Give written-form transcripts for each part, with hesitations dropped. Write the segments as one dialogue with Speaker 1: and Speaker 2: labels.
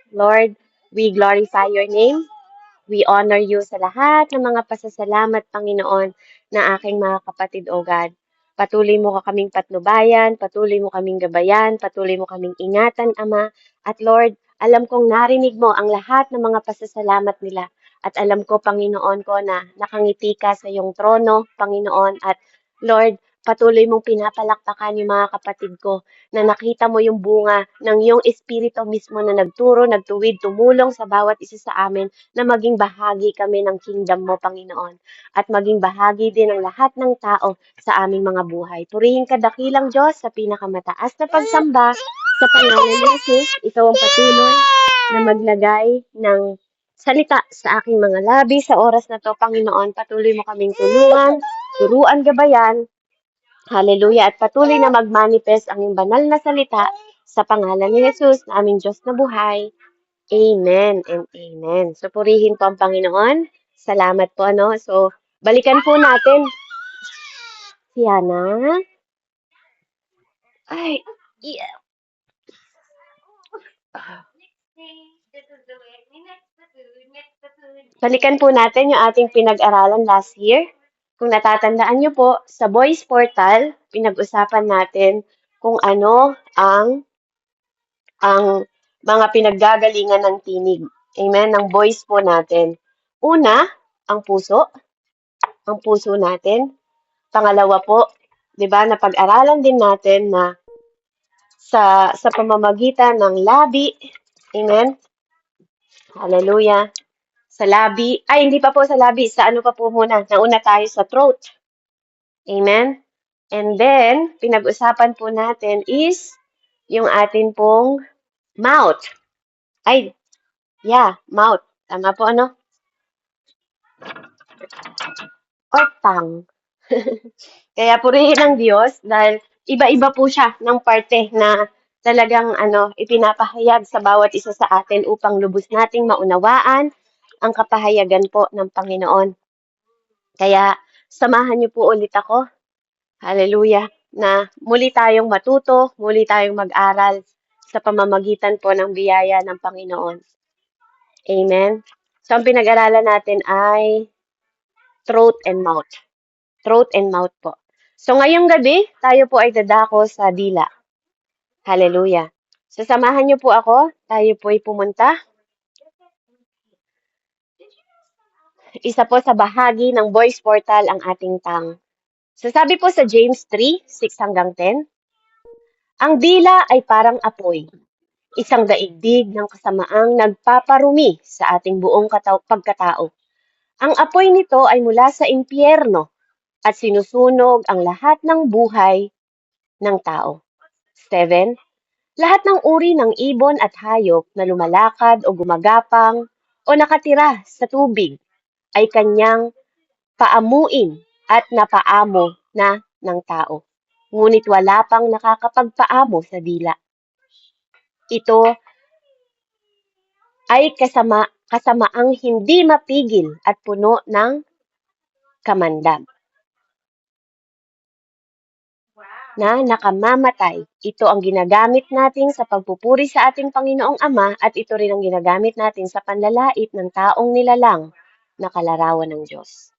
Speaker 1: Lord, we glorify your name. We honor you sa lahat ng mga pasasalamat, Panginoon, na aking mga kapatid, O God. Patuloy mo ka kaming patnubayan, patuloy mo kaming gabayan, patuloy mo kaming ingatan, Ama. At Lord, alam kong narinig mo ang lahat ng mga pasasalamat nila. At alam ko, Panginoon ko, na nakangiti ka sa iyong trono, Panginoon. At Lord, patuloy mong pinapalakpakan yung mga kapatid ko na nakita mo yung bunga ng iyong espiritu mismo na nagturo, nagtuwid, tumulong sa bawat isa sa amin na maging bahagi kami ng kingdom mo, Panginoon. At maging bahagi din ng lahat ng tao sa aming mga buhay. Purihin ka dakilang Diyos sa pinakamataas na pagsamba sa pangalan ni Jesus. Ikaw ang patuloy na maglagay ng salita sa aking mga labi sa oras na to, Panginoon. Patuloy mo kaming tulungan, turuan, gabayan. Hallelujah. At patuloy na mag-manifest ang iyong banal na salita sa pangalan ni Jesus na aming Diyos na buhay. Amen and amen. So, purihin po ang Panginoon. Salamat po, ano. So, balikan po natin. Si Hana. Ay, yeah. Balikan po natin yung ating pinag-aralan last year. Kung natatandaan nyo po, sa Boys Portal, pinag-usapan natin kung ano ang mga pinaggagalingan ng tinig. Amen? Ng voice po natin. Una, ang puso. Ang puso natin. Pangalawa po, 'di ba, napag-aralan din natin na sa pamamagitan ng labi. Amen? Hallelujah. Sa labi. Ay, hindi pa po sa labi. Sa ano pa po muna? Nauna tayo sa throat. Amen? And then, pinag-usapan po natin is yung atin pong mouth. Ay, yeah, mouth. Tama po, ano? Or tongue. Kaya purihin ng Diyos dahil iba-iba po siya ng parte na talagang ipinapahayag sa bawat isa sa atin upang lubos nating maunawaan ang kapahayagan po ng Panginoon. Kaya samahan niyo po ulit ako, hallelujah, na muli tayong matuto, muli tayong mag-aral sa pamamagitan po ng biyaya ng Panginoon. Amen? So ang pinag-aralan natin ay throat and mouth. Throat and mouth po. So ngayong gabi, tayo po ay dadako sa dila. Hallelujah. So samahan niyo po ako, tayo po ay pumunta. Isa po sa bahagi ng voice portal ang ating tongue. So sabi po sa James 3:6-10, ang dila ay parang apoy, isang daigdig ng kasamaang nagpaparumi sa ating buong pagkatao. Ang apoy nito ay mula sa impyerno at sinusunog ang lahat ng buhay ng tao. 7. Lahat ng uri ng ibon at hayop na lumalakad o gumagapang o nakatira sa tubig ay kanyang paamuin at napaamo na ng tao. Ngunit wala pang nakakapagpaamo sa dila. Ito ay kasamaang hindi mapigil at puno ng kamandag na nakamamatay. Ito ang ginagamit natin sa pagpupuri sa ating Panginoong Ama at ito rin ang ginagamit natin sa panlalait ng taong nilalang na kalarawan ng Diyos.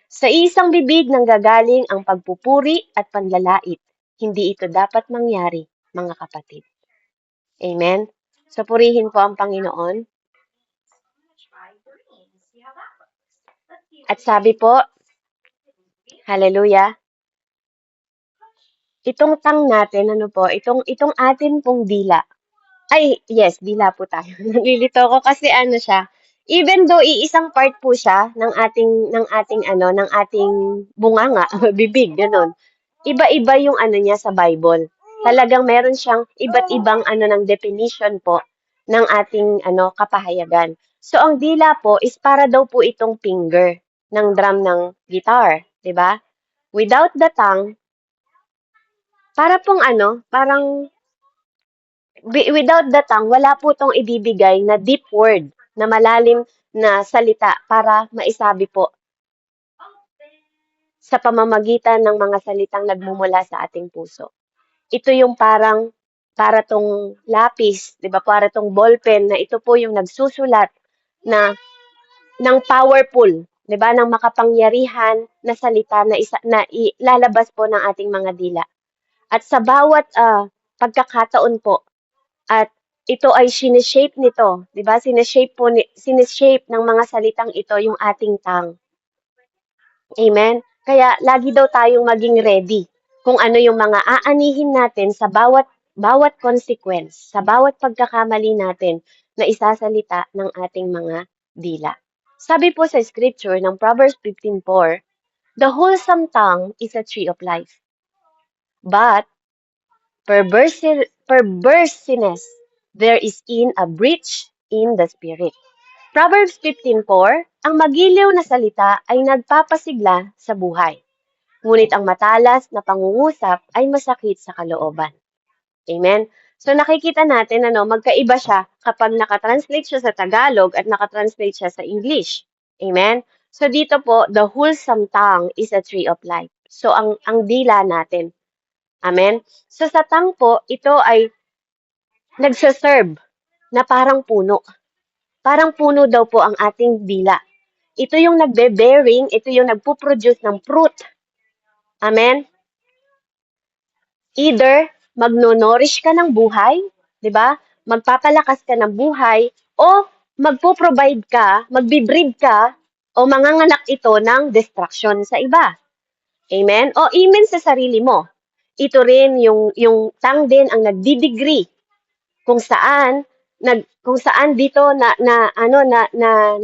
Speaker 1: Sa isang bibig nanggagaling ang pagpupuri at panlalait. Hindi ito dapat mangyari, mga kapatid. Amen? So purihin po ang Panginoon. At sabi po, hallelujah, itong tang natin, itong atin pong dila. Ay, yes, dila po tayo. Nalilito ko kasi siya. Even though iisang part po siya ng ating bunganga, bibig, ganun. Iba-iba yung niya sa Bible. Talagang meron siyang iba't ibang ng definition po ng ating kapahayagan. So ang dila po is para daw po itong finger ng drum ng guitar, 'di ba? Without the tongue, para pong parang without the tongue, wala po tong ibibigay na deep word, na malalim na salita para maisabi po sa pamamagitan ng mga salitang nagmumula sa ating puso. Ito yung parang para tong lapis, 'di ba? Para tong ballpen na ito po yung nagsusulat na ng powerful, 'di ba? Ng makapangyarihan na salita na ilalabas po ng ating mga dila. At sa bawat pagkakataon po at ito ay sineshape nito, 'di ba? Sineshape ng mga salitang ito yung ating tongue. Amen? Kaya lagi daw tayong maging ready kung ano yung mga aanihin natin sa bawat consequence, sa bawat pagkakamali natin na isasalita ng ating mga dila. Sabi po sa scripture ng Proverbs 15:4, the wholesome tongue is a tree of life, but perverseness there is in a breach in the spirit. Proverbs 15:4, ang magiliw na salita ay nagpapasigla sa buhay, ngunit ang matalas na pangungusap ay masakit sa kalooban. Amen? So nakikita natin magkaiba siya kapag nakatranslate siya sa Tagalog at nakatranslate siya sa English. Amen? So dito po, the wholesome tongue is a tree of life. So ang dila natin. Amen? So sa tongue po, ito ay nagsaserve na parang puno. Parang puno daw po ang ating dila. Ito yung nagbe-bearing, ito yung nagpo-produce ng fruit. Amen? Either magno-nourish ka ng buhay, 'di ba? Magpapalakas ka ng buhay o magpo-provide ka, magbi-breed ka o manganganak ito ng destruction sa iba. Amen? O amen sa sarili mo. Ito rin yung tongue din ang nagdi-degree kung saan dito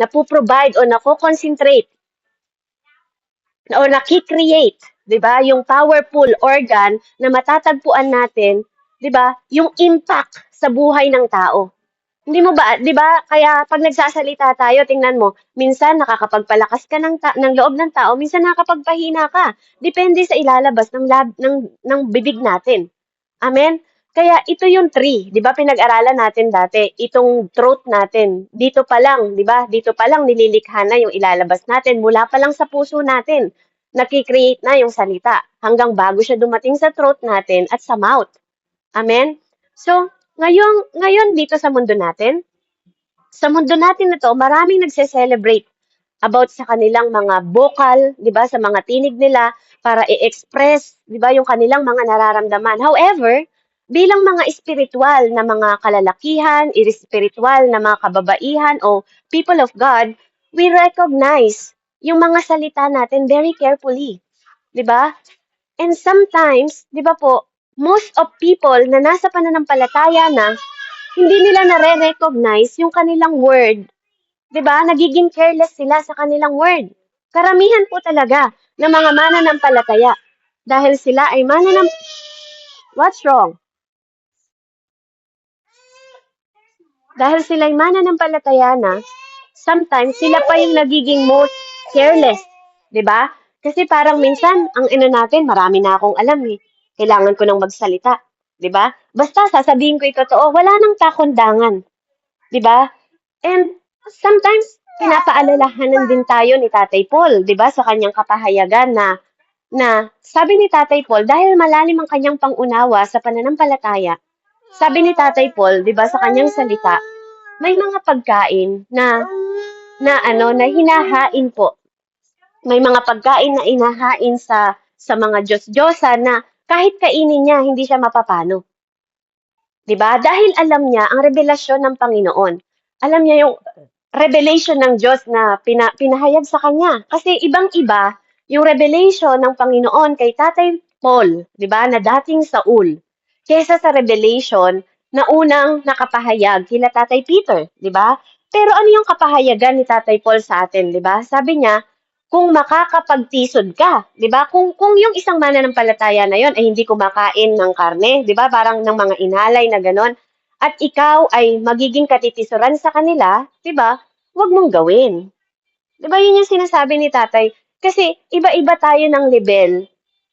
Speaker 1: napo-provide o nako-concentrate o naki-create, 'di ba? Yung powerful organ na matatagpuan natin, 'di ba? Yung impact sa buhay ng tao. Hindi mo ba, 'di ba? Kaya pag nagsasalita tayo, tingnan mo, minsan nakakapagpalakas ka ng loob ng tao, minsan nakakapagpahina ka. Depende sa ilalabas ng bibig natin. Amen? Kaya ito yung tree, 'di ba? Pinag-aralan natin dati, itong throat natin. Dito pa lang, 'di ba? Dito pa lang nililikha na yung ilalabas natin mula pa lang sa puso natin. Naki-create na yung salita hanggang bago siya dumating sa throat natin at sa mouth. Amen? So, ngayon dito sa mundo natin na to, maraming nagse-celebrate about sa kanilang mga vocal, 'di ba, sa mga tinig nila para i-express, 'di ba, yung kanilang mga nararamdaman. However, bilang mga espiritual na mga kalalakihan, espiritual na mga kababaihan o people of God, we recognize yung mga salita natin very carefully, 'di ba? And sometimes, 'di ba po, most of people na nasa pananampalataya na hindi nila nare-recognize yung kanilang word. 'Di ba? Nagiging careless sila sa kanilang word. Karamihan po talaga ng mga mananampalataya dahil sila ay What's wrong? Dahil sila ay mananampalataya na, sometimes sila pa yung nagiging most careless. 'Di ba? Kasi parang minsan, ang ino natin, marami na akong alam eh. Kailangan ko nang magsalita. 'Di ba? Basta sasabihin ko ito totoo, wala nang takondangan. 'Di ba? And sometimes, pinapaalalahanan din tayo ni Tatay Paul, 'di ba, sa kanyang kapahayagan na sabi ni Tatay Paul, dahil malalim ang kanyang pangunawa sa pananampalataya, sabi ni Tatay Paul, 'di ba, sa kanyang salita, may mga pagkain na hinahain po. May mga pagkain na inahain sa mga Diyos-Diyosan na kahit kainin niya, hindi siya mapapano. 'Di ba? Dahil alam niya ang revelasyon ng Panginoon. Alam niya yung revelation ng Diyos na pinahayag sa kanya. Kasi ibang-iba yung revelation ng Panginoon kay Tatay Paul, 'di ba, na dating Saul, kaysa sa revelation na unang nakapahayag kila Tatay Peter, 'di ba? Pero ano yung kapahayagan ni Tatay Paul sa atin, 'di ba? Sabi niya, kung makakapagtisod ka, 'di ba? Kung yung isang mananampalataya na yon ay hindi kumakain ng karne, 'di ba? Parang ng mga inalay na ganon, at ikaw ay magiging katitisuran sa kanila, 'di ba? Huwag mong gawin. 'Di ba yun yung sinasabi ni Tatay? Kasi iba-iba tayo ng level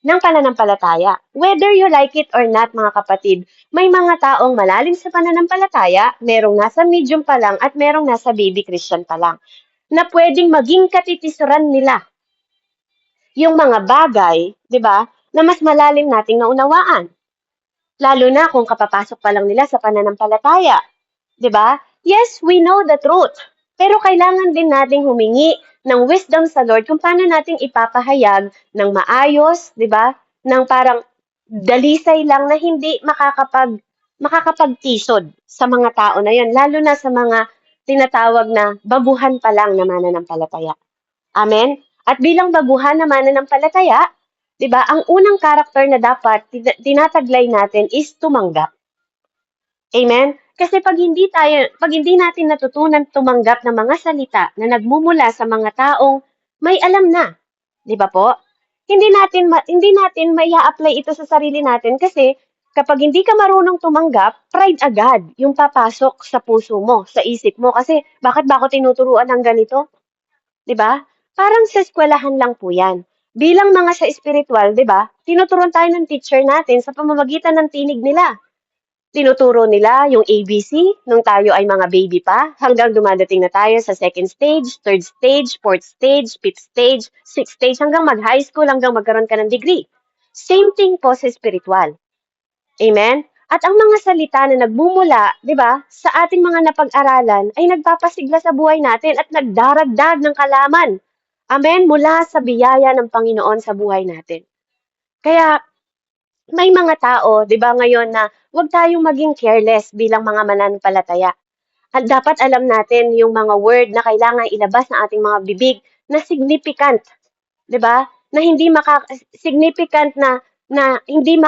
Speaker 1: ng pananampalataya. Whether you like it or not, mga kapatid, may mga taong malalim sa pananampalataya, merong nasa medium pa lang at merong nasa baby Christian pa lang, na pwedeng maging katitisuran nila yung mga bagay, 'di ba, na mas malalim nating naunawaan. Lalo na kung kapapasok pa lang nila sa pananampalataya. 'Di ba? Yes, we know the truth. Pero kailangan din nating humingi ng wisdom sa Lord kung paano nating ipapahayag ng maayos, 'di ba? Ng parang dalisay lang na hindi makakapagtisod sa mga tao na 'yon, lalo na sa mga tinatawag na baguhan pa lang na mananampalataya. Amen? At bilang baguhan na mananampalataya, 'di ba, ang unang karakter na dapat tinataglay natin is tumanggap. Amen? Kasi pag hindi natin natutunan tumanggap ng mga salita na nagmumula sa mga taong may alam na, 'di ba po? Hindi natin mai-apply ito sa sarili natin kasi kapag hindi ka marunong tumanggap, pride agad yung papasok sa puso mo, sa isip mo kasi bakit ba ako tinuturuan ng ganito? 'Di ba? Parang sa eskwelahan lang po 'yan. Bilang mga sa spiritual, 'di ba? Tinuturuan tayo ng teacher natin sa pamamagitan ng tinig nila. Tinuturo nila yung ABC nung tayo ay mga baby pa hanggang dumadating na tayo sa second stage, third stage, fourth stage, fifth stage, sixth stage hanggang mag-high school hanggang magkaroon ka ng degree. Same thing po sa spiritual. Amen? At ang mga salita na nagmumula, 'di ba, sa ating mga napag-aralan ay nagpapasigla sa buhay natin at nagdaragdag ng kalaman. Amen? Mula sa biyaya ng Panginoon sa buhay natin. Kaya may mga tao, 'di ba, ngayon na huwag tayong maging careless bilang mga mananampalataya. At dapat alam natin yung mga word na kailangan ilabas ng ating mga bibig na significant, 'di ba? Na hindi significant na hindi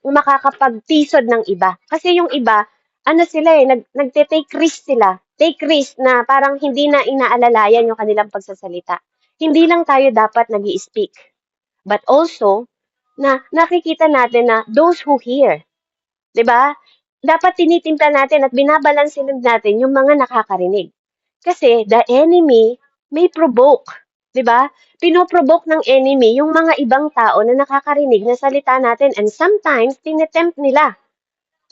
Speaker 1: makakapagtisod ng iba. Kasi yung iba, ano sila nagte-take risk sila. Take risk na parang hindi na inaalalayan yung kanilang pagsasalita. Hindi lang tayo dapat nag-i-speak, but also na nakikita natin na those who hear, 'di ba? Dapat tinitimpla natin at binabalansilid natin yung mga nakakarinig. Kasi the enemy may provoke, 'di ba? Pinoprovoke ng enemy yung mga ibang tao na nakakarinig ng salita natin and sometimes tinetempt nila.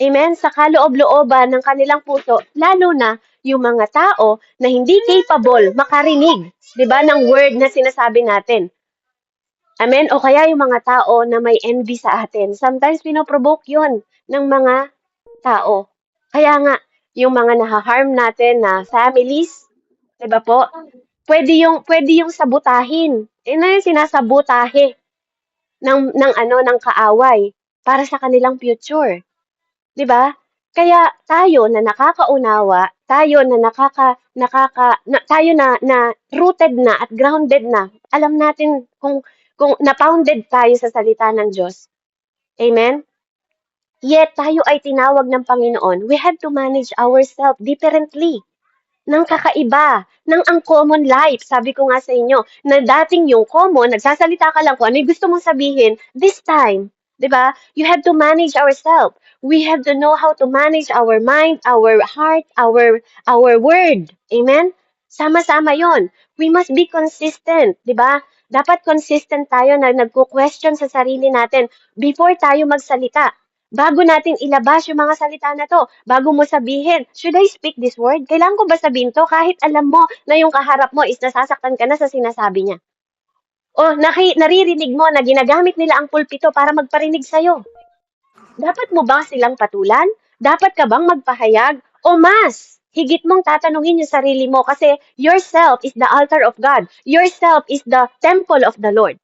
Speaker 1: Amen? Sa kaloob-looban ng kanilang puso, lalo na yung mga tao na hindi capable makarinig, 'di ba, ng word na sinasabi natin. Amen? O kaya yung mga tao na may envy sa atin. Sometimes pinoprovoke yun ng mga tao. Kaya nga, yung mga nahaharm natin na families, di ba po? Pwede yung sabutahin. Na yung sinasabotahe ng kaaway para sa kanilang future. Di ba? Kaya tayo na nakakaunawa, tayo na tayo na rooted na at grounded na, alam natin kung na-pounded tayo sa salita ng Diyos. Amen? Yet tayo ay tinawag ng Panginoon. We have to manage ourselves differently, ng kakaiba, ng uncommon life. Sabi ko nga sa inyo, na dating yung common, nagsasalita ka lang kung ano yung gusto mong sabihin, this time, di ba? You have to manage ourselves. We have to know how to manage our mind, our heart, our word. Amen? Sama-sama yon. We must be consistent, di ba? Dapat consistent tayo na nagko-question sa sarili natin before tayo magsalita. Bago natin ilabas yung mga salita na to, bago mo sabihin, should I speak this word? Kailangan ko ba sabihin to kahit alam mo na yung kaharap mo is nasasaktan ka na sa sinasabi niya? O naririnig mo na ginagamit nila ang pulpito para magparinig sa'yo. Dapat mo ba silang patulan? Dapat ka bang magpahayag? O mas, higit mong tatanungin yung sarili mo kasi yourself is the altar of God. Yourself is the temple of the Lord.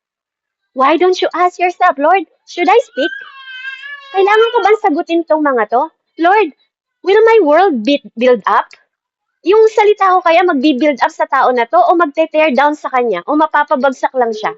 Speaker 1: Why don't you ask yourself, Lord, should I speak? Kailangan ko bang sagutin tong mga to? Lord, will my world build up? Yung salita ko kaya magbi-build up sa tao na to o magte-tear down sa kanya o mapapabagsak lang siya?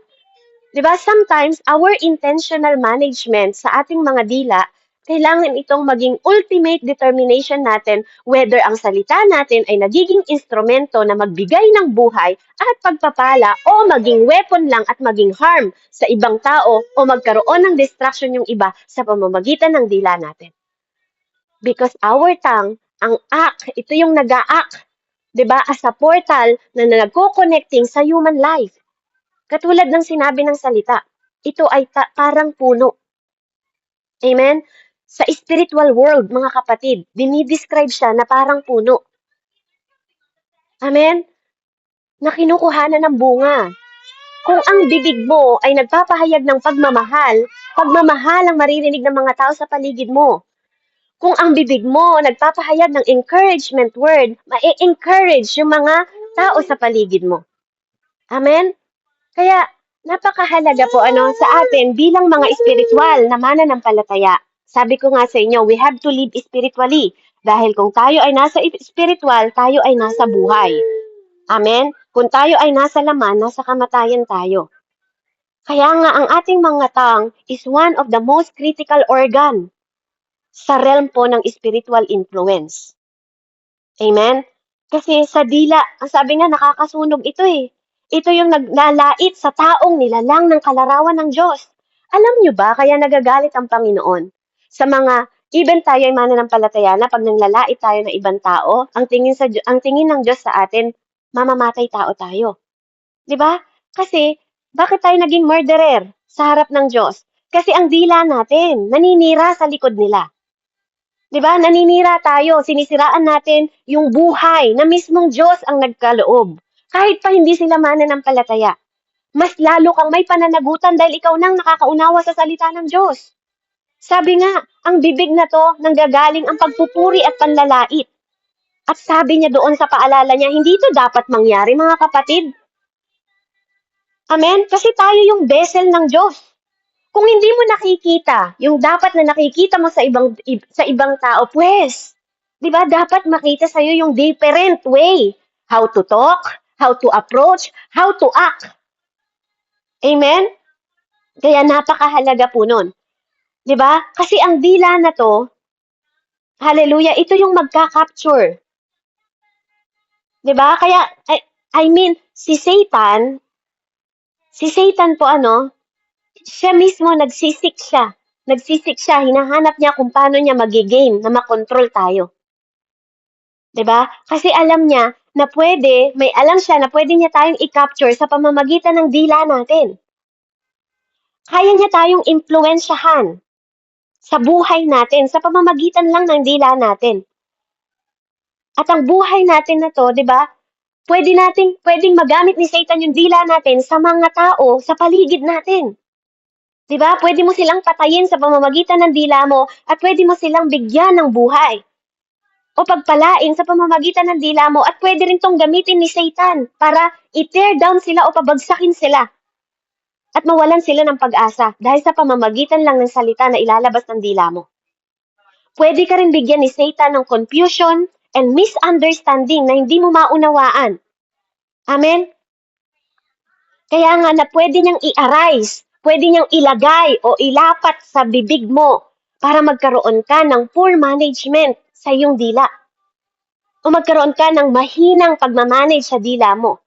Speaker 1: 'Di ba? Sometimes our intentional management sa ating mga dila, kailangan itong maging ultimate determination natin whether ang salita natin ay nagiging instrumento na magbigay ng buhay at pagpapala o maging weapon lang at maging harm sa ibang tao o magkaroon ng distraction yung iba sa pamamagitan ng dila natin. Because our tongue, ang act, ito yung nag-a-act, 'di ba, as a portal na nagko-connecting sa human life. Katulad ng sinabi ng salita, ito ay parang puno. Amen? Sa spiritual world, mga kapatid, dinidescribe siya na parang puno. Amen? Na kinukuhanan ng bunga. Kung ang bibig mo ay nagpapahayag ng pagmamahal, pagmamahal ang maririnig ng mga tao sa paligid mo. Kung ang bibig mo nagpapahayag ng encouragement word, ma-encourage yung mga tao sa paligid mo. Amen? Kaya, napakahalaga po sa atin bilang mga espiritual na mananampalataya. Sabi ko nga sa inyo, we have to live spiritually. Dahil kung tayo ay nasa spiritual, tayo ay nasa buhay. Amen? Kung tayo ay nasa laman, nasa kamatayan tayo. Kaya nga, ang ating mga tang is one of the most critical organ sa realm po ng spiritual influence. Amen? Kasi sa dila, ang sabi nga, nakakasunog ito eh. Ito yung naglalait sa taong nilalang ng kalarawan ng Diyos. Alam nyo ba, kaya nagagalit ang Panginoon sa mga, even tayo ay mananampalataya na pag nanglalait tayo ng ibang tao, ang tingin ng Diyos sa atin, mamamatay tao tayo. 'Di ba? Kasi, bakit tayo naging murderer sa harap ng Diyos? Kasi ang dila natin, naninira sa likod nila. 'Di ba? Naninira tayo, sinisiraan natin yung buhay na mismong Diyos ang nagkaloob. Kahit pa hindi sila mananampalataya. Mas lalo kang may pananagutan dahil ikaw nang nakakaunawa sa salita ng Diyos. Sabi nga, ang bibig na to nanggagaling ang pagpupuri at panlalait. At sabi niya doon sa paalala niya, hindi ito dapat mangyari mga kapatid. Amen? Kasi tayo yung vessel ng Diyos. Kung hindi mo nakikita yung dapat na nakikita mo sa ibang tao, pues, 'di ba, dapat makita sa iyo yung different way how to talk, how to approach, how to act. Amen? Kaya napakahalaga po nun. 'Di ba? Kasi ang dila na to, hallelujah, ito yung magka-capture. 'Di ba? Kaya I mean, si Satan po siya mismo nagsisik siya. Nagsisik siya, hinahanap niya kung paano niya magigame na makontrol tayo. 'Di ba? Kasi alam niya na may alam siya na pwede niya tayong i-capture sa pamamagitan ng dila natin. Kaya niya tayong impluwensyahan sa buhay natin sa pamamagitan lang ng dila natin. At ang buhay natin na to, 'di ba? Pwedeng magamit ni Satan yung dila natin sa mga tao sa paligid natin. 'Di ba? Pwede mo silang patayin sa pamamagitan ng dila mo at pwede mo silang bigyan ng buhay o pagpalain sa pamamagitan ng dila mo at pwede rin tong gamitin ni Satan para i-tear down sila o pabagsakin sila at mawalan sila ng pag-asa dahil sa pamamagitan lang ng salita na ilalabas ng dila mo. Pwede ka rin bigyan ni Satan ng confusion and misunderstanding na hindi mo maunawaan. Amen? Kaya nga na pwede niyang i-arise, pwede niyang ilagay o ilapat sa bibig mo para magkaroon ka ng poor management sa iyong dila. O magkaroon ka ng mahinang pagmamanage sa dila mo.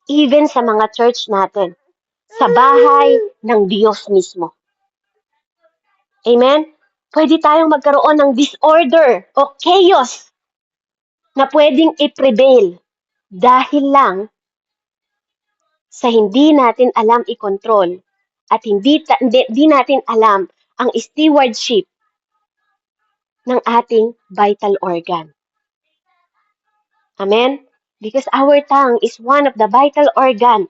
Speaker 1: Even sa mga church natin. Sa bahay ng Diyos mismo. Amen? Pwede tayong magkaroon ng disorder o chaos na pwedeng i-prevail dahil lang sa hindi natin alam i-control at hindi natin alam ang stewardship ng ating vital organ. Amen? Because our tongue is one of the vital organ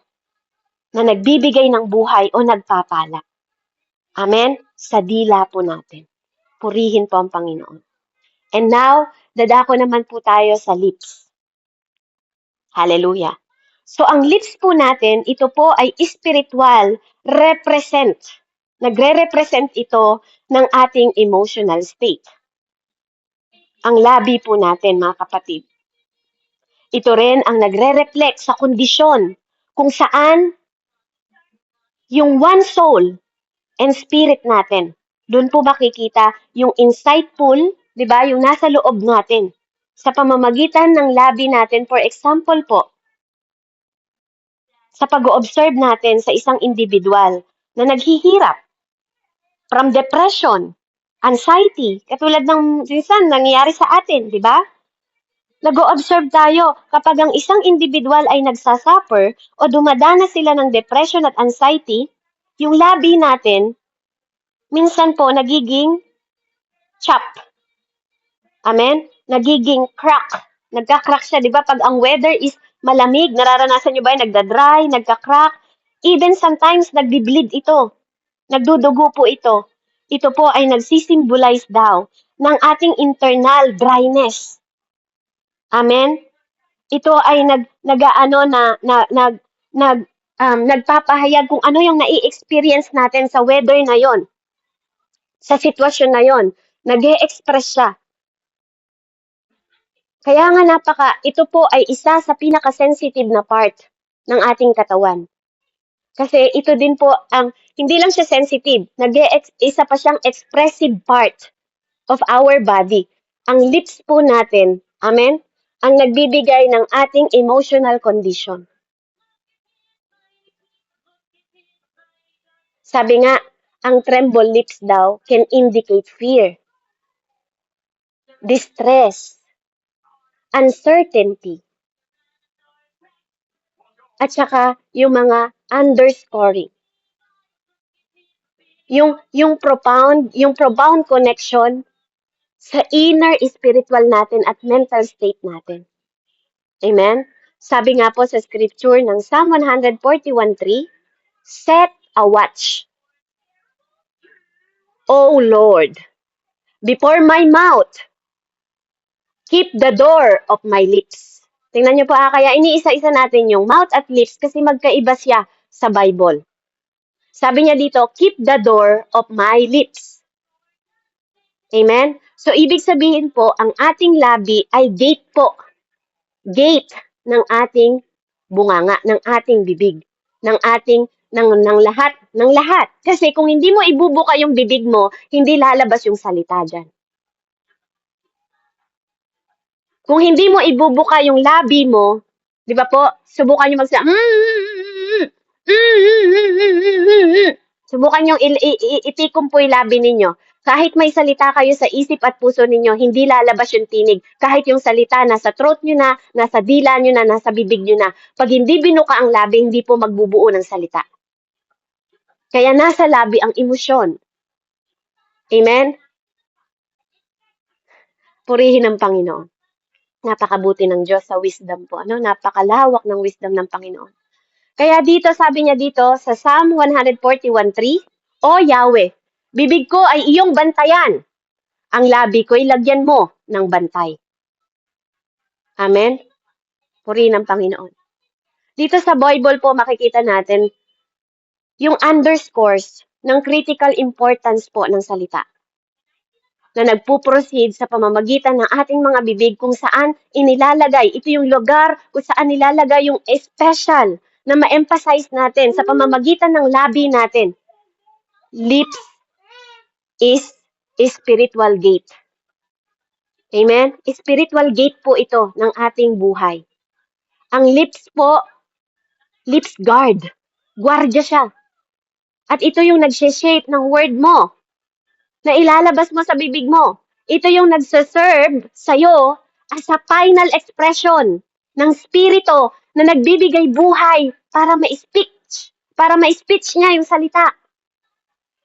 Speaker 1: na nagbibigay ng buhay o nagpapala. Amen? Sa dila po natin. Purihin po ang Panginoon. And now, dadako naman po tayo sa lips. Hallelujah. So, ang lips po natin, ito po ay spiritual represent. Nagre-represent ito ng ating emotional state. Ang labi po natin, mga kapatid. Ito rin ang nagre-reflect sa kondisyon kung saan yung one soul and spirit natin. Doon po makikita yung insightful, 'di ba, yung nasa loob natin. Sa pamamagitan ng labi natin, for example po, sa pag-o-observe natin sa isang individual na naghihirap from depression, anxiety, katulad ng minsan nangyayari sa atin, 'di ba? Nag-o-observe tayo kapag ang isang individual ay nagsasuffer o dumadanas sila ng depression at anxiety, yung labi natin minsan po nagiging chop. Amen? Nagiging crack. Nagka-crack siya, di ba? Pag ang weather is malamig, nararanasan nyo ba yung nagda-dry, nagka-crack? Even sometimes nagbi-bleed ito. Nagdudugo po ito. Ito po ay nagsisimbolize daw ng ating internal dryness. Amen? Ito ay nag-aano nagpapahayag kung ano yung nai-experience natin sa weather na yon, sa sitwasyon na yon. Nag-e-express siya. Kaya nga ito po ay isa sa pinaka-sensitive na part ng ating katawan. Kasi ito din po hindi lang siya sensitive, isa pa siyang expressive part of our body. Ang lips po natin, amen, ang nagbibigay ng ating emotional condition. Sabi nga, ang tremble lips daw can indicate fear, distress, uncertainty, at saka yung mga underscoring. Yung profound connection sa inner spiritual natin at mental state natin. Amen? Sabi nga po sa scripture ng Psalm 141:3, set a watch, O Lord, before my mouth, keep the door of my lips. Tingnan niyo po kaya iniisa-isa natin yung mouth at lips kasi magkaiba siya sa Bible. Sabi niya dito, keep the door of my lips. Amen? So, ibig sabihin po, ang ating labi ay gate po. Gate ng ating bunganga, ng ating bibig, ng lahat. Kasi kung hindi mo ibubuka yung bibig mo, hindi lalabas yung salita dyan. Kung hindi mo ibubuka yung labi mo, di ba po, subukan nyo magsalita, subukan nyo itikom po yung labi ninyo. Kahit may salita kayo sa isip at puso ninyo, hindi lalabas yung tinig. Kahit yung salita nasa throat nyo na, nasa dila nyo na, nasa bibig nyo na. Pag hindi binuka ang labi, hindi po magbubuo ng salita. Kaya nasa labi ang emosyon. Amen? Purihin ang Panginoon. Napakabuti ng Diyos sa wisdom po. Napakalawak ng wisdom ng Panginoon. Kaya dito, sabi niya dito sa Psalm 141:3, O Yahweh, bibig ko ay iyong bantayan. Ang labi ko ay lagyan mo ng bantay. Amen? Purihin ang Panginoon. Dito sa Bible po makikita natin yung underscores ng critical importance po ng salita na nagpuproceed sa pamamagitan ng ating mga bibig kung saan inilalagay. Ito yung lugar kung saan nilalagay yung special na ma-emphasize natin sa pamamagitan ng labi natin. Lips is spiritual gate. Amen? Spiritual gate po ito ng ating buhay. Ang lips po, lips guard. Guardia siya. At ito yung nag-shape ng word mo na ilalabas mo sa bibig mo. Ito yung nagsaserve sa'yo as a final expression ng spirito na nagbibigay buhay para ma-speech niya yung salita.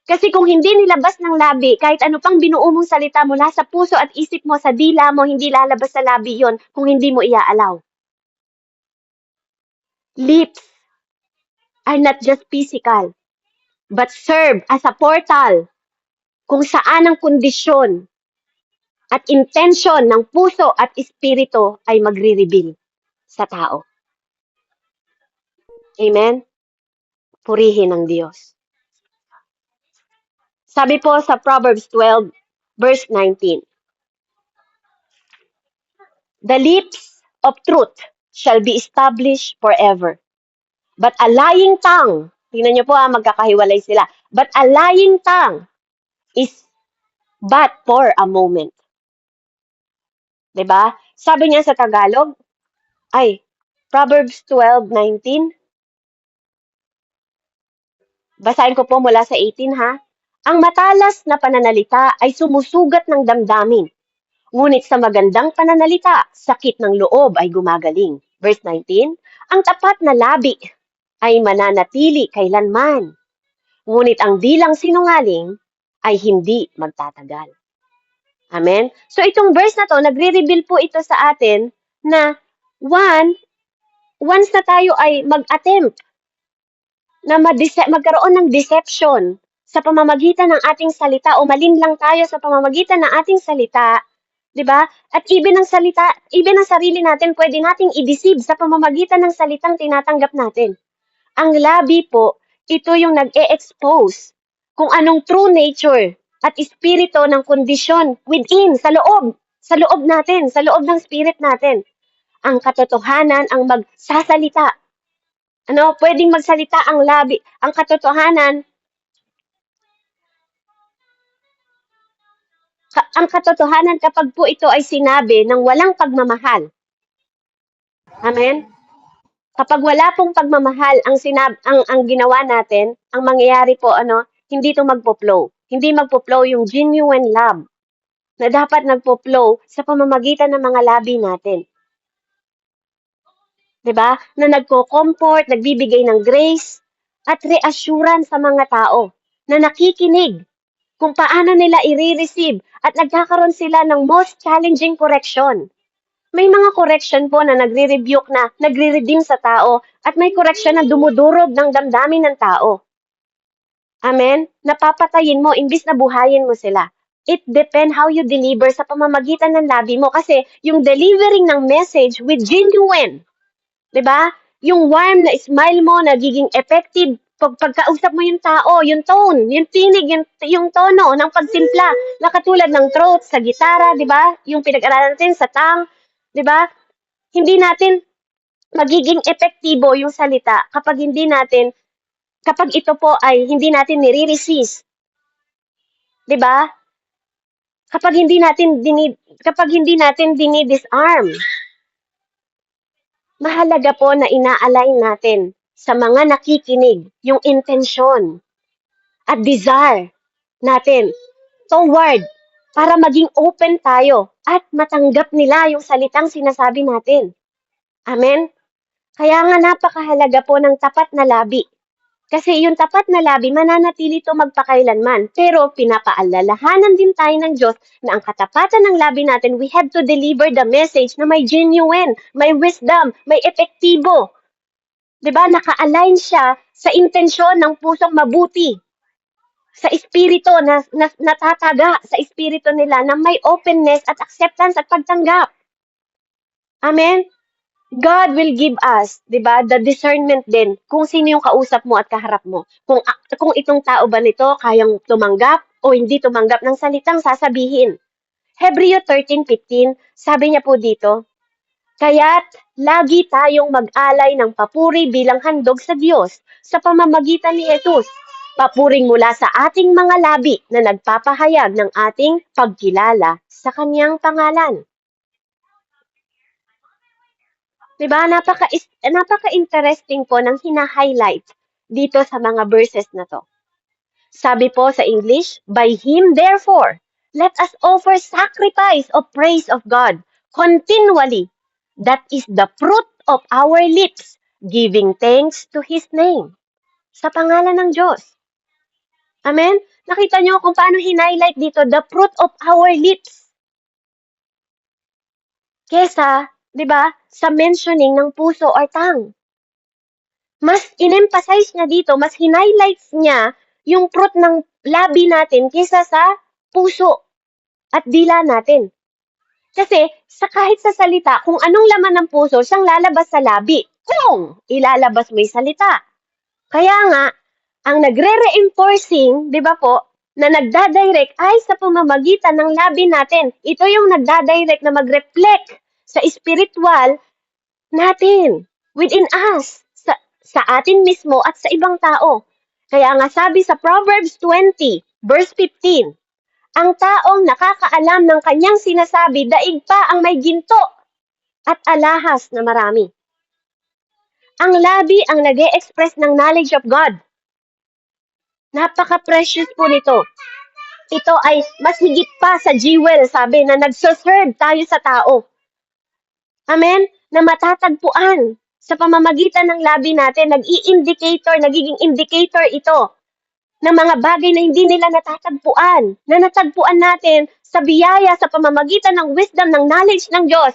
Speaker 1: Kasi kung hindi nilabas ng labi, kahit ano pang binuo mong salita mula sa puso at isip mo, sa dila mo, hindi lalabas sa labi yon kung hindi mo iaalaw. Lips are not just physical, but serve as a portal kung saan ang kondisyon at intention ng puso at espiritu ay magre-reveal sa tao. Amen? Purihin ang Diyos. Sabi po sa Proverbs 12, verse 19, the lips of truth shall be established forever. But a lying tongue, tingnan niyo po magkakahiwalay sila, but a lying tongue is but for a moment. Diba? Sabi niya sa Tagalog, Proverbs 12:19. Basahin ko po mula sa 18 ha. Ang matalas na pananalita ay sumusugat ng damdamin. Ngunit sa magandang pananalita, sakit ng loob ay gumagaling. Verse 19, ang tapat na labi ay mananatili kailanman. Ngunit ang dilang sinungaling ay hindi magtatagal. Amen? So itong verse na to, nagre-reveal po ito sa atin na once na tayo ay mag-attempt na magkaroon ng deception sa pamamagitan ng ating salita o malinlang tayo sa pamamagitan ng ating salita, 'di ba? At even ang salita, even ang sarili natin pwede nating i-deceive sa pamamagitan ng salitang tinatanggap natin. Ang labi po, ito yung nag-e-expose kung anong true nature at espiritu ng kondisyon within, sa loob natin, sa loob ng spirit natin. Ang katotohanan ang magsasalita. Pwedeng magsalita ang labi, ang katotohanan, ang katotohanan kapag po ito ay sinabi ng walang pagmamahal. Amen? Kapag wala pong pagmamahal ang ginawa natin, ang mangyayari po hindi ito magpo-flow. Hindi magpo-flow yung genuine love na dapat nagpo-flow sa pamamagitan ng mga labi natin. 'Di ba? Na nagko-comfort, nagbibigay ng grace at reassurance sa mga tao na nakikinig kung paano nila i-receive at nagkakaroon sila ng most challenging correction. May mga correction po na nagre-rebuke na, nagre-redeem sa tao, at may correction na dumudurog ng damdamin ng tao. Amen? Napapatayin mo, imbis na buhayin mo sila. It depends how you deliver sa pamamagitan ng labi mo kasi yung delivering ng message with genuine, 'di ba? Yung warm na smile mo nagiging effective pagkausap mo yung tao, yung tone, yung tinig, yung tono ng pagtimpla na katulad ng throat sa gitara, 'di ba? Yung pinag-aralan natin sa tang, 'di ba? Hindi natin magiging epektibo yung salita kapag ito po ay hindi natin nire-resist, 'di ba? Kapag hindi natin dinidisarm. Mahalaga po na ina-align natin sa mga nakikinig yung intensyon at desire natin toward para maging open tayo at matanggap nila yung salitang sinasabi natin. Amen? Kaya nga napakahalaga po ng tapat na labi. Kasi yung tapat na labi, mananatili ito magpakailanman. Pero pinapaalalahanan din tayo ng Diyos na ang katapatan ng labi natin, we have to deliver the message na may genuine, may wisdom, may epektibo. 'Di ba? Naka-align siya sa intensyon ng pusong mabuti. Sa espiritu na natataga sa espiritu nila na may openness at acceptance at pagtanggap. Amen? God will give us, 'di ba, the discernment din kung sino yung kausap mo at kaharap mo. Kung itong tao ba nito kayang tumanggap o hindi tumanggap ng salitang sasabihin. Hebreo 13:15, sabi niya po dito, kaya't lagi tayong mag-alay ng papuri bilang handog sa Diyos sa pamamagitan ni Jesus. Papuring mula sa ating mga labi na nagpapahayag ng ating pagkilala sa kanyang pangalan. Diba? Napaka-interesting po ng hina-highlight dito sa mga verses na to. Sabi po sa English, by Him therefore, let us offer sacrifice of praise of God continually. That is the fruit of our lips, giving thanks to His name. Sa pangalan ng Diyos. Amen? Nakita nyo kung paano hinighlight dito, the fruit of our lips. Kesa, di ba, sa mentioning ng puso or tongue. Mas in-emphasize niya dito, mas hinighlights niya yung fruit ng labi natin kesa sa puso at dila natin. Kasi kahit sa salita, kung anong laman ng puso, siyang lalabas sa labi. Kung ilalabas mo yung salita. Kaya nga, ang nagre-reinforcing, di ba po, na nagdadirect ay sa pamamagitan ng labi natin. Ito yung nagdadirect na mag-reflect sa spiritual natin, within us, sa atin mismo at sa ibang tao. Kaya nga sabi sa Proverbs 20, verse 15, ang taong nakakaalam ng kanyang sinasabi, daig pa ang may ginto at alahas na marami. Ang labi ang nag-e-express ng knowledge of God. Napaka-precious po nito. Ito ay mas higit pa sa jewel, sabi, na nagsuserve tayo sa tao. Amen? Na matatagpuan sa pamamagitan ng labi natin, nagiging indicator ito ng mga bagay na hindi nila natatagpuan, na natagpuan natin sa biyaya, sa pamamagitan ng wisdom, ng knowledge ng Diyos.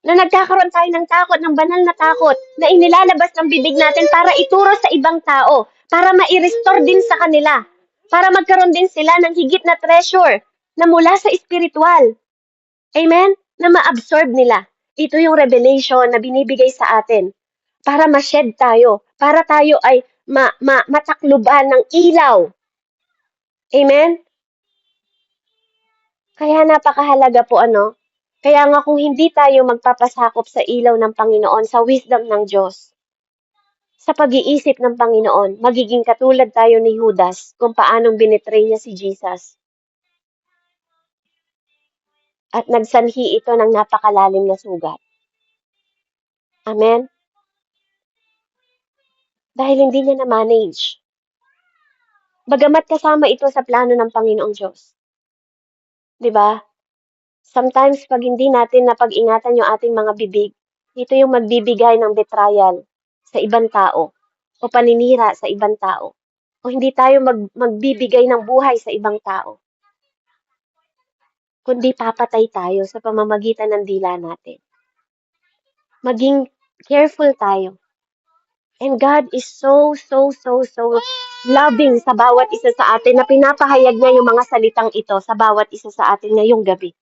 Speaker 1: Na nagkakaroon tayo ng takot, ng banal na takot, na inilalabas ng bibig natin para ituro sa ibang tao, para ma-restore din sa kanila, para magkaroon din sila ng higit na treasure na mula sa spiritual. Amen? Na ma-absorb nila. Ito yung revelation na binibigay sa atin para ma-shed tayo, para tayo ay matakluban ng ilaw. Amen? Kaya napakahalaga po kaya nga kung hindi tayo magpapasakop sa ilaw ng Panginoon, sa wisdom ng Diyos, sa pag-iisip ng Panginoon, magiging katulad tayo ni Judas kung paanong binitray niya si Jesus. At nagsanhi ito ng napakalalim na sugat. Amen? Dahil hindi niya na-manage. Bagamat kasama ito sa plano ng Panginoong Diyos. 'Di ba? Sometimes, pag hindi natin napag-ingatan yung ating mga bibig, ito yung magbibigay ng betrayal sa ibang tao o paninira sa ibang tao. O hindi tayo magbibigay ng buhay sa ibang tao, kundi papatay tayo sa pamamagitan ng dila natin. Maging careful tayo. And God is so loving sa bawat isa sa atin na pinapahayag niya yung mga salitang ito sa bawat isa sa atin ngayong gabi.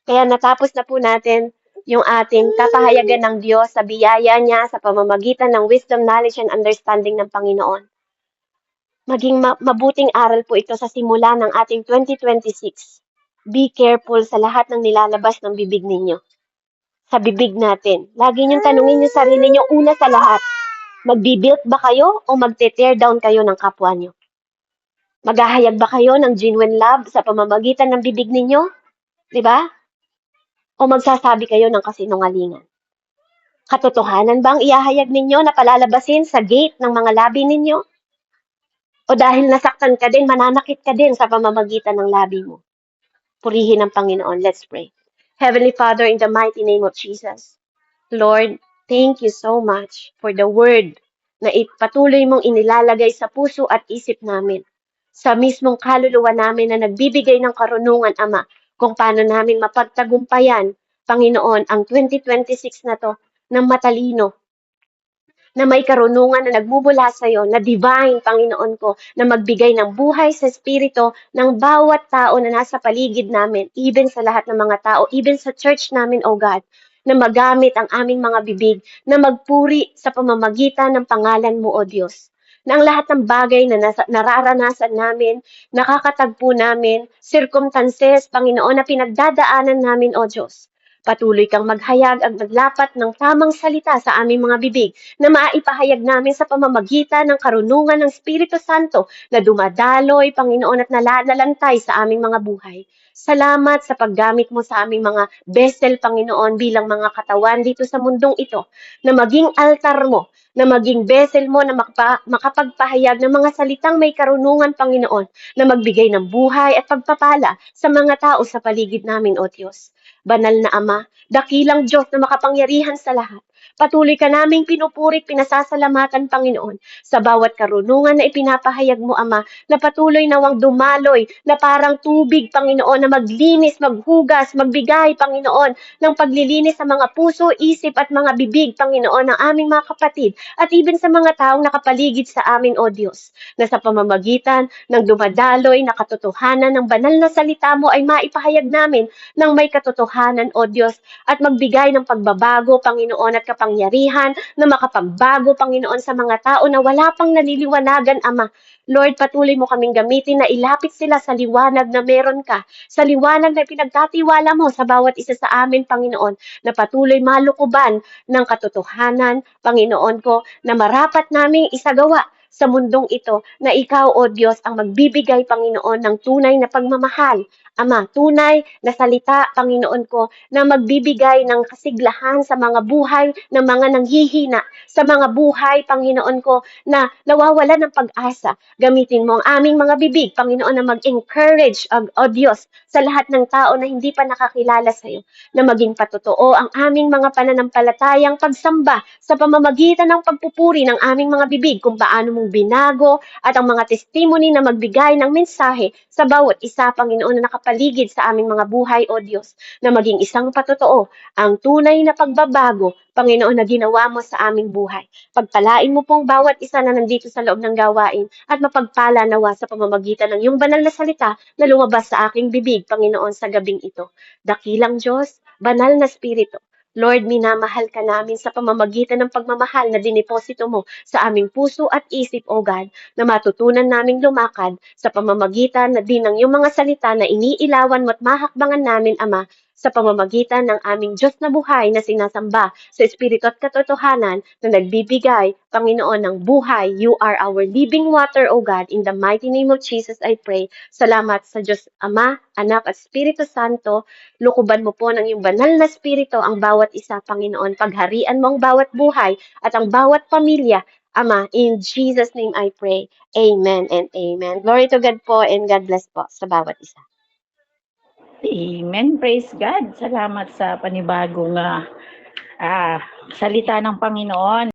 Speaker 1: Kaya natapos na po natin yung ating kapahayagan ng Diyos sa biyaya niya sa pamamagitan ng wisdom, knowledge, and understanding ng Panginoon. Maging mabuting aral po ito sa simula ng ating 2026. Be careful sa lahat ng nilalabas ng bibig ninyo. Sa bibig natin. Lagi niyong tanungin yung sarili niyo una sa lahat. Magbibuild ba kayo o magte-tear down kayo ng kapwa niyo? Maghahayag ba kayo ng genuine love sa pamamagitan ng bibig ninyo? 'Di ba? O magsasabi kayo ng kasinungalingan? Katotohanan ba ang iahayag ninyo na palalabasin sa gate ng mga labi ninyo? O dahil nasaktan ka din, mananakit ka din sa pamamagitan ng labi mo? Purihin ang Panginoon. Let's pray. Heavenly Father, in the mighty name of Jesus, Lord, thank you so much for the word na patuloy mong inilalagay sa puso at isip namin, sa mismong kaluluwa namin na nagbibigay ng karunungan, Ama, kung paano namin mapagtagumpayan, Panginoon, ang 2026 na to ng matalino, na may karunungan na nagmumula sa iyo, na divine, Panginoon ko, na magbigay ng buhay sa espiritu ng bawat tao na nasa paligid namin, even sa lahat ng mga tao, even sa church namin, O God, na magamit ang aming mga bibig, na magpuri sa pamamagitan ng pangalan mo, O Diyos. Na ang lahat ng bagay na nararanasan namin, nakakatagpo namin, circumstances, Panginoon, na pinagdadaanan namin, O Diyos. Patuloy kang maghayag at maglapat ng tamang salita sa aming mga bibig na maipahayag namin sa pamamagitan ng karunungan ng Espiritu Santo na dumadaloy, Panginoon, at nalalantay sa aming mga buhay. Salamat sa paggamit mo sa aming mga vessel, Panginoon, bilang mga katawan dito sa mundong ito, na maging altar mo, na maging vessel mo na makapagpahayag ng mga salitang may karunungan, Panginoon, na magbigay ng buhay at pagpapala sa mga tao sa paligid namin, O Diyos. Banal na Ama, dakilang Diyos na makapangyarihan sa lahat. Patuloy ka naming pinupurit, pinasasalamatan, Panginoon, sa bawat karunungan na ipinapahayag mo, Ama, na patuloy nawang dumaloy, na parang tubig, Panginoon, na maglinis, maghugas, magbigay, Panginoon, ng paglilinis sa mga puso, isip at mga bibig, Panginoon, ng aming mga kapatid, at even sa mga taong nakapaligid sa amin, O Diyos, na sa pamamagitan ng dumadaloy na katotohanan ng banal na salita mo ay maipahayag namin ng may katotohanan, O Diyos, at magbigay ng pagbabago, Panginoon, at kapangyarihan na makapagbago, Panginoon, sa mga tao na wala pang naliliwanagan, Ama. Lord, patuloy mo kaming gamitin na ilapit sila sa liwanag na meron ka, sa liwanag na pinagkatiwala mo sa bawat isa sa amin, Panginoon, na patuloy malukuban ng katotohanan, Panginoon ko, na marapat naming isagawa sa mundong ito na ikaw, O Diyos, ang magbibigay, Panginoon, ng tunay na pagmamahal, Ama, tunay na salita, Panginoon ko, na magbibigay ng kasiglahan sa mga buhay ng mga nanghihina, sa mga buhay, Panginoon ko, na nawawalan ng pag-asa. Gamitin mo ang aming mga bibig, Panginoon, na mag-encourage, O Diyos, sa lahat ng tao na hindi pa nakakilala sa iyo, na maging patotoo ang aming mga pananampalatayang pagsamba sa pamamagitan ng pagpupuri ng aming mga bibig kung paano mo ang binago at ang mga testimony na magbigay ng mensahe sa bawat isa, Panginoon, na nakapaligid sa aming mga buhay, O Diyos, na maging isang patotoo ang tunay na pagbabago, Panginoon, na ginawa mo sa aming buhay. Pagpalain mo pong bawat isa na nandito sa loob ng gawain at mapagpala nawa sa pamamagitan ng iyong banal na salita na lumabas sa aking bibig, Panginoon, sa gabing ito. Dakilang Diyos, banal na Espiritu, Lord, minamahal ka namin sa pamamagitan ng pagmamahal na dineposito mo sa aming puso at isip, O God, na matutunan naming lumakad sa pamamagitan na din ng iyong mga salita na iniilawan mo at mahakbangan namin, Ama, sa pamamagitan ng aming Diyos na buhay na sinasamba sa Espiritu at katotohanan na nagbibigay, Panginoon, ng buhay. You are our living water, O God. In the mighty name of Jesus, I pray. Salamat sa Diyos Ama, Anak at Espiritu Santo. Lukuban mo po ng iyong banal na Espiritu ang bawat isa, Panginoon. Pagharian mo ang bawat buhay at ang bawat pamilya. Ama, in Jesus' name I pray. Amen and amen. Glory to God po and God bless po sa bawat isa.
Speaker 2: Amen. Praise God. Salamat sa panibagong salita ng Panginoon.